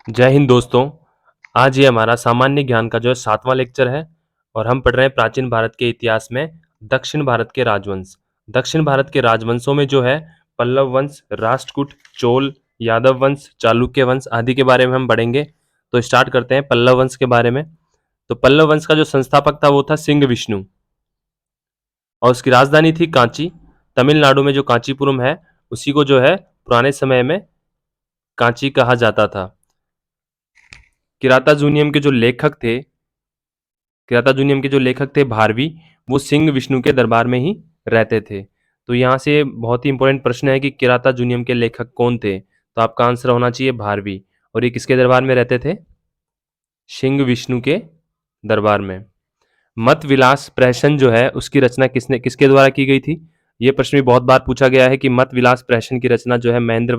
जय हिंद दोस्तों। आज ये हमारा सामान्य ज्ञान का जो है 7वां लेक्चर है और हम पढ़ रहे हैं प्राचीन भारत के इतिहास में दक्षिण भारत के राजवंश। दक्षिण भारत के राजवंशों में जो है पल्लव वंश, राष्ट्रकूट, चोल, यादव वंश, चालुक्य वंश आदि के बारे में हम पढ़ेंगे। तो स्टार्ट करते हैं पल्लव वंश के बारे में। तो पल्लव वंश का जो संस्थापक था वो था सिंह विष्णु और उसकी राजधानी थी कांची। तमिलनाडु में जो कांचीपुरम है उसी को जो है पुराने समय में कांची कहा जाता था। किरातार्जुनीयम के जो लेखक थे किरातार्जुनीयम के जो लेखक थे भारवी, वो सिंह विष्णु के दरबार में ही रहते थे। तो यहाँ से बहुत ही इंपॉर्टेंट प्रश्न है कि किरातार्जुनीयम के लेखक कौन थे? तो आपका आंसर होना चाहिए भारवी। और ये किसके दरबार में रहते थे? सिंह विष्णु के दरबार में। मत विलास प्रहसन जो है उसकी रचना किसके द्वारा की गई थी? ये प्रश्न भी बहुत बार पूछा गया है कि मत विलास प्रहसन की रचना जो है महेंद्र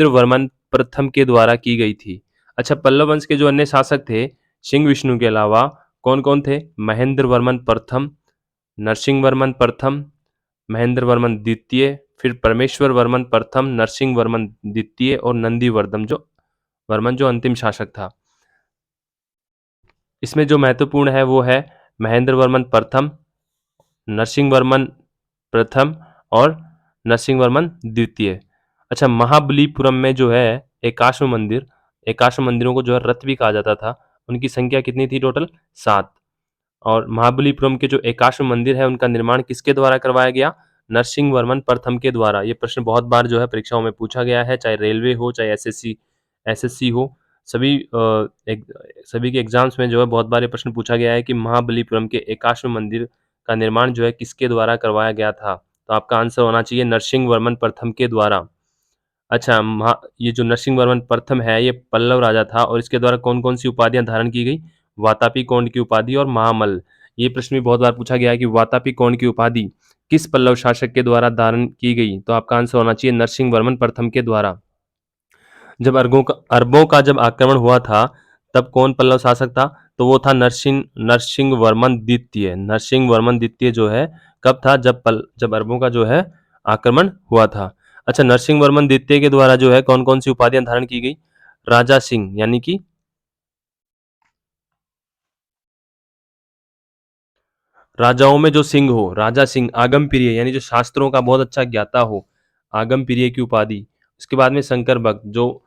वर्मन प्रथम के द्वारा की गई थी। अच्छा, पल्लव वंश के जो अन्य शासक थे सिंह विष्णु के अलावा कौन कौन थे? महेंद्र वर्मन प्रथम, नरसिंह वर्मन प्रथम, महेंद्र वर्मन द्वितीय, फिर परमेश्वर वर्मन प्रथम, नरसिंह वर्मन द्वितीय और नंदी वर्मन जो अंतिम शासक था। इसमें जो महत्वपूर्ण है वो है महेंद्र वर्मन प्रथम, नरसिंह वर्मन प्रथम और नरसिंह वर्मन द्वितीय। अच्छा, महाबलीपुरम में जो है एकाश्म मंदिरों को जो है रथ भी कहा जाता था। उनकी संख्या कितनी थी टोटल? 7। और महाबलीपुरम के जो एकाश्म मंदिर है उनका निर्माण किसके द्वारा करवाया गया? नरसिंह वर्मन प्रथम के द्वारा। ये प्रश्न बहुत बार जो है परीक्षाओं में पूछा गया है, चाहे रेलवे हो चाहे एसएससी हो। सभी सभी के एग्जाम्स में जो है बहुत बार ये प्रश्न पूछा गया है कि महाबलीपुरम के एकाश्म मंदिर का निर्माण जो है किसके द्वारा करवाया गया था? तो आपका आंसर होना चाहिए नरसिंह वर्मन प्रथम के द्वारा। अच्छा, ये जो नरसिंह वर्मन प्रथम है ये पल्लव राजा था और इसके द्वारा कौन कौन सी उपाधियां धारण की गई? वातापी कौंड की उपाधि और महामल्ल। ये प्रश्न भी बहुत बार पूछा गया है कि वातापी कौंड की उपाधि किस पल्लव शासक के द्वारा धारण की गई? तो आपका आंसर होना चाहिए नरसिंह वर्मन प्रथम के द्वारा। जब अरबों का जब आक्रमण हुआ था तब कौन पल्लव शासक था? तो वो था नरसिंह वर्मन द्वितीय। नरसिंह वर्मन द्वितीय जो है कब था? जब अरबों का जो है आक्रमण हुआ था। अच्छा, नरसिंह वर्मन द्वितीय के द्वारा जो है कौन कौन सी उपाधियां धारण की गई? राजा सिंह यानी कि राजाओं में जो सिंह हो, राजा सिंह, आगम प्रिय यानी जो शास्त्रों का बहुत अच्छा ज्ञाता हो, आगम प्रिय की उपाधि। उसके बाद में शंकर भक्त, जो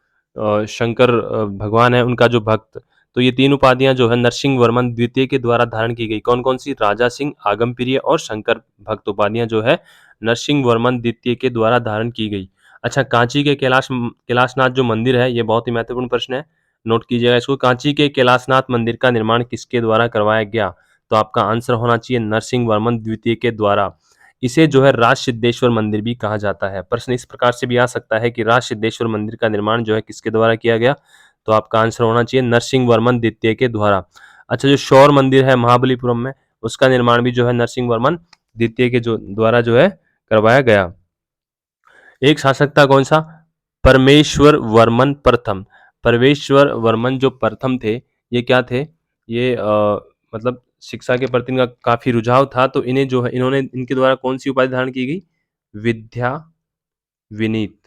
शंकर भगवान है उनका जो भक्त। तो ये 3 उपाधियां जो है नरसिंह वर्मन द्वितीय के द्वारा धारण की गई। कौन कौन सी? राजा सिंह, आगम प्रिय और शंकर भक्त उपाधियां जो है नरसिंह वर्मन द्वितीय के द्वारा धारण की गई। अच्छा, कांची के कैलाशनाथ जो मंदिर है, ये बहुत ही महत्वपूर्ण प्रश्न है, नोट कीजिएगा इसको। कांची के कैलाशनाथ मंदिर का निर्माण किसके द्वारा करवाया गया? तो आपका आंसर होना चाहिए नरसिंह वर्मन द्वितीय के द्वारा। इसे जो है राज सिद्धेश्वर मंदिर भी कहा जाता है। प्रश्न इस प्रकार से भी आ सकता है कि राज सिद्धेश्वर मंदिर का निर्माण जो है किसके द्वारा किया गया? तो आपका आंसर होना चाहिए नरसिंह वर्मन द्वितीय के द्वारा। अच्छा, जो शौर मंदिर है महाबलीपुरम में, उसका निर्माण भी जो है नरसिंह वर्मन द्वितीय के जो द्वारा जो है करवाया गया। एक शासक था कौन सा? परमेश्वर वर्मन प्रथम। परमेश्वर वर्मन जो प्रथम थे, ये क्या थे? ये मतलब शिक्षा के प्रति इनका काफी रुझाव था, तो इन्हें जो है इन्होंने इनके द्वारा कौन सी उपाधि धारण की गई? विद्या विनीत।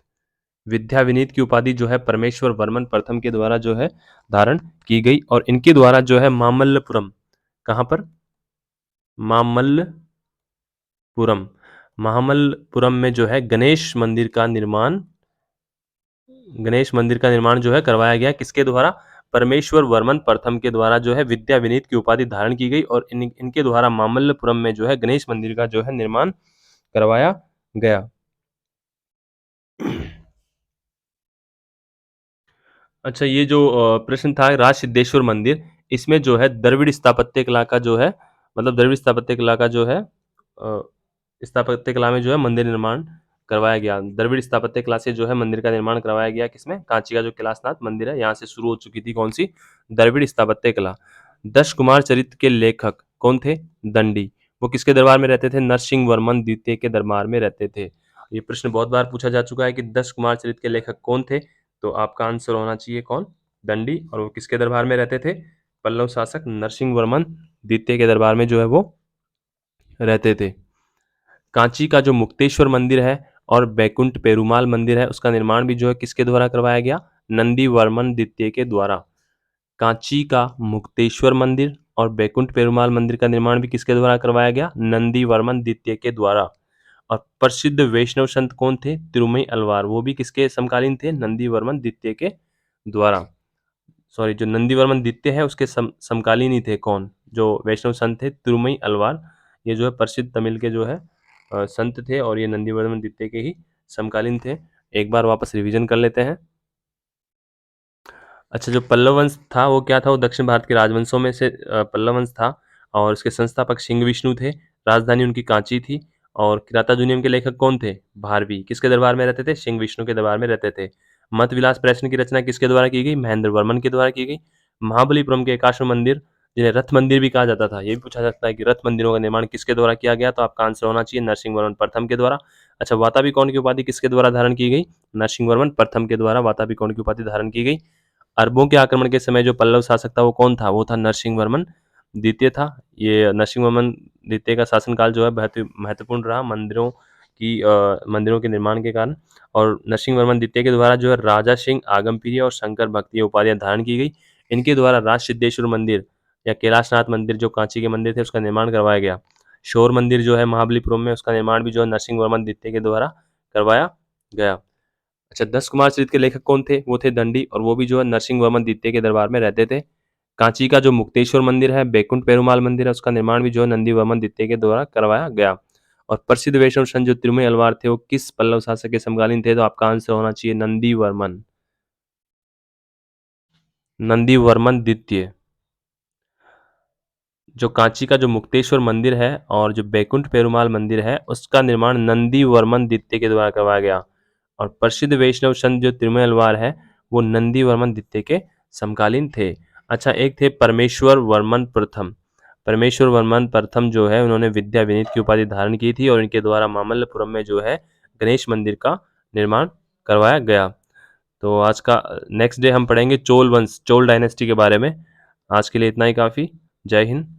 विद्या विनीत की उपाधि जो है परमेश्वर वर्मन प्रथम के द्वारा जो है धारण की गई और इनके द्वारा जो है मामल्लपुरम, कहाँ पर? मामल्लपुरम। महामल्लपुरम में जो है गणेश मंदिर का निर्माण जो है करवाया गया। किसके द्वारा? परमेश्वर वर्मन प्रथम के द्वारा जो है विद्या विनीत की उपाधि धारण की गई और इनके द्वारा मामल्लपुरम में जो है गणेश मंदिर का जो है निर्माण करवाया गया। अच्छा, ये जो प्रश्न था राज सिद्धेश्वर मंदिर, इसमें जो है द्रविड़ स्थापत्य कला का जो है, मतलब द्रविड़ स्थापत्य कला का जो है स्थापत्य कला में जो है मंदिर निर्माण करवाया गया। द्रविड़ स्थापत्य कला से जो है मंदिर का निर्माण करवाया गया। किसमें? कांची का जो कैलाशनाथ मंदिर है यहाँ से शुरू हो चुकी थी कौन सी? द्रविड़ स्थापत्य कला। 10 कुमार चरित्र के लेखक कौन थे? दंडी। वो किसके दरबार में रहते थे? नरसिंह वर्मन द्वितीय के दरबार में रहते थे। ये प्रश्न बहुत बार पूछा जा चुका है कि 10 कुमार चरित्र के लेखक कौन थे? तो आपका आंसर होना चाहिए कौन? दंडी। और वो किसके दरबार में रहते थे? पल्लव शासक नरसिंह वर्मन द्वितीय के दरबार में जो है वो रहते थे। कांची का जो मुक्तेश्वर मंदिर है और बैकुंठ पेरुमाल मंदिर है, उसका निर्माण भी जो है किसके द्वारा करवाया गया? नंदीवर्मन द्वितीय के द्वारा। कांची का मुक्तेश्वर मंदिर और बैकुंठ पेरुमाल मंदिर का निर्माण भी किसके द्वारा करवाया गया? नंदीवर्मन द्वितीय के द्वारा। और प्रसिद्ध वैष्णव संत कौन थे? तिरुमई अलवार, वो भी किसके समकालीन थे? नंदीवर्मन द्वितीय के द्वारा। सॉरी, जो नंदीवर्मन द्वितीय है उसके समकालीन ही थे कौन? जो वैष्णव संत थे तिरुमई अलवार, ये जो है प्रसिद्ध तमिल के जो है संत थे और ये नंदीवर्मन द्वितीय के ही समकालीन थे। एक बार वापस रिवीजन कर लेते हैं। अच्छा, जो पल्लव वंश था वो क्या था? वो दक्षिण भारत के राजवंशों में से पल्लव वंश था और उसके संस्थापक सिंह विष्णु थे। राजधानी उनकी कांची थी और किरातार्जुनीयम के लेखक कौन थे? भारवी। किसके दरबार में रहते थे? सिंह विष्णु के दरबार में रहते थे। मत विलास प्रश्न की रचना किसके द्वारा की गई? महेंद्र वर्मन के द्वारा की गई। महाबलीपुरम के एकाश्म मंदिर, जिन्हें रथ मंदिर भी कहा जाता था, ये भी पूछा जाता है कि रथ मंदिरों का निर्माण किसके द्वारा किया गया? तो आपका आंसर होना चाहिए नरसिंह वर्मन प्रथम के द्वारा। अच्छा, वातापी कौन की उपाधि किसके द्वारा धारण की गई? नरसिंह वर्मन प्रथम के द्वारा वातापी कौन की उपाधि धारण की गई। अरबों के आक्रमण के समय जो पल्लव शासक था वो कौन था? वो था नरसिंह वर्मन द्वितीय था। ये नरसिंह वर्मन द्वितीय का शासनकाल जो है बहुत ही महत्वपूर्ण रहा मंदिरों के निर्माण के कारण। और नरसिंह वर्मन द्वितीय के द्वारा जो है राजा सिंह, आगमप्रिय और शंकर भक्त ये उपाधियां धारण की गई। इनके द्वारा राज सिद्धेश्वर मंदिर या कैलाशनाथ मंदिर जो कांची के मंदिर थे उसका निर्माण करवाया गया। शोर मंदिर जो है महाबलीपुरम में, उसका निर्माण भी जो है नरसिंह वर्मन द्वितीय के द्वारा करवाया गया। अच्छा, 10 कुमार चरित्र के लेखक कौन थे? वो थे दंडी और वो भी जो है नरसिंह वर्मन द्वितीय के दरबार में रहते थे। कांची का जो मुक्तेश्वर मंदिर है, बैकुंठ पेरुमाल मंदिर है, उसका निर्माण भी जो है नंदी वर्मन द्वितीय के द्वारा करवाया गया। और प्रसिद्ध वैष्णव संत जो तिरुमई अलवार थे वो किस पल्लव शासक के समकालीन थे? तो आपका आंसर होना चाहिए नंदी वर्मन, नंदी वर्मन द्वितीय। जो कांची का जो मुक्तेश्वर मंदिर है और जो बैकुंठ पेरुमाल मंदिर है उसका निर्माण नंदी वर्मन द्वितीय के द्वारा करवाया गया। और प्रसिद्ध वैष्णव संत जो तिरुमय अलवार है वो नंदी वर्मन द्वितीय के समकालीन थे। अच्छा, एक थे परमेश्वर वर्मन प्रथम। परमेश्वर वर्मन प्रथम जो है उन्होंने विद्या विनीत की उपाधि धारण की थी और इनके द्वारा मामल्लपुरम में जो है गणेश मंदिर का निर्माण करवाया गया। तो आज का नेक्स्ट डे हम पढ़ेंगे चोल वंश, चोल डायनेस्टी के बारे में। आज के लिए इतना ही काफ़ी। जय हिंद।